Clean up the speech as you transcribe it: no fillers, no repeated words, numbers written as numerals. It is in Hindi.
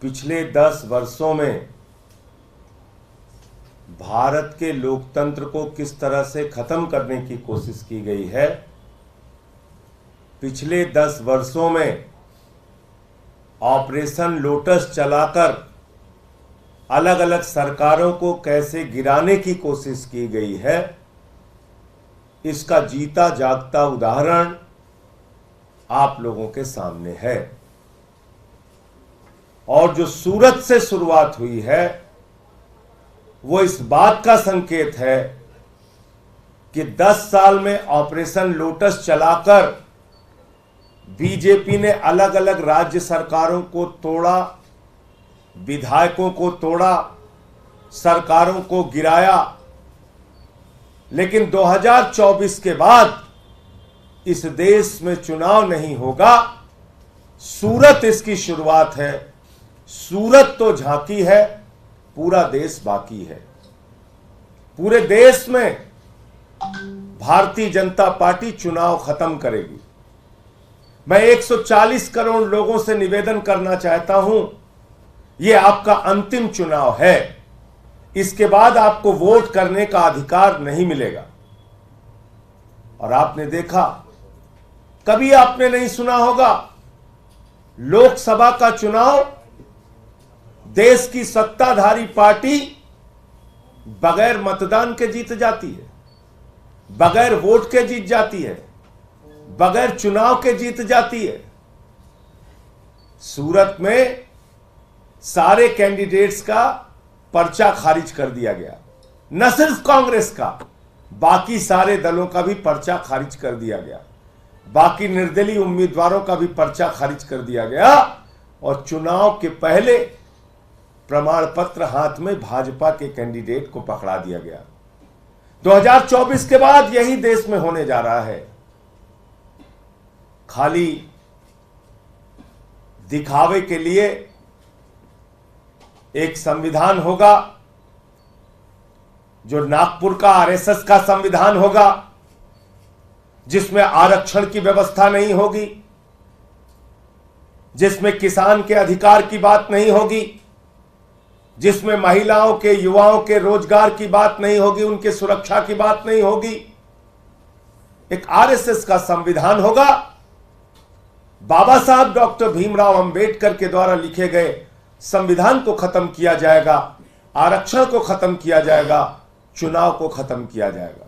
पिछले 10 वर्षों में भारत के लोकतंत्र को किस तरह से खत्म करने की कोशिश की गई है, पिछले 10 वर्षों में ऑपरेशन लोटस चलाकर अलग अलग सरकारों को कैसे गिराने की कोशिश की गई है, इसका जीता जागता उदाहरण आप लोगों के सामने है। और जो सूरत से शुरुआत हुई है वो इस बात का संकेत है कि 10 साल में ऑपरेशन लोटस चलाकर बीजेपी ने अलग अलग राज्य सरकारों को तोड़ा, विधायकों को तोड़ा, सरकारों को गिराया। लेकिन 2024 के बाद इस देश में चुनाव नहीं होगा। सूरत इसकी शुरुआत है। सूरत तो झांकी है, पूरा देश बाकी है। पूरे देश में भारतीय जनता पार्टी चुनाव खत्म करेगी। मैं 140 करोड़ लोगों से निवेदन करना चाहता हूं, यह आपका अंतिम चुनाव है। इसके बाद आपको वोट करने का अधिकार नहीं मिलेगा। और आपने देखा, कभी आपने नहीं सुना होगा, लोकसभा का चुनाव देश की सत्ताधारी पार्टी बगैर मतदान के जीत जाती है, बगैर वोट के जीत जाती है, बगैर चुनाव के जीत जाती है। सूरत में सारे कैंडिडेट्स का पर्चा खारिज कर दिया गया। न सिर्फ कांग्रेस का, बाकी सारे दलों का भी पर्चा खारिज कर दिया गया। बाकी निर्दलीय उम्मीदवारों का भी पर्चा खारिज कर दिया गया। और चुनाव के पहले प्रमाण पत्र हाथ में भाजपा के कैंडिडेट को पकड़ा दिया गया। 2024 के बाद यही देश में होने जा रहा है। खाली दिखावे के लिए एक संविधान होगा जो नागपुर का आरएसएस का संविधान होगा, जिसमें आरक्षण की व्यवस्था नहीं होगी, जिसमें किसान के अधिकार की बात नहीं होगी, जिसमें महिलाओं के, युवाओं के रोजगार की बात नहीं होगी, उनके सुरक्षा की बात नहीं होगी। एक आरएसएस का संविधान होगा। बाबा साहब डॉक्टर भीमराव अंबेडकर के द्वारा लिखे गए संविधान को खत्म किया जाएगा, आरक्षण को खत्म किया जाएगा, चुनाव को खत्म किया जाएगा।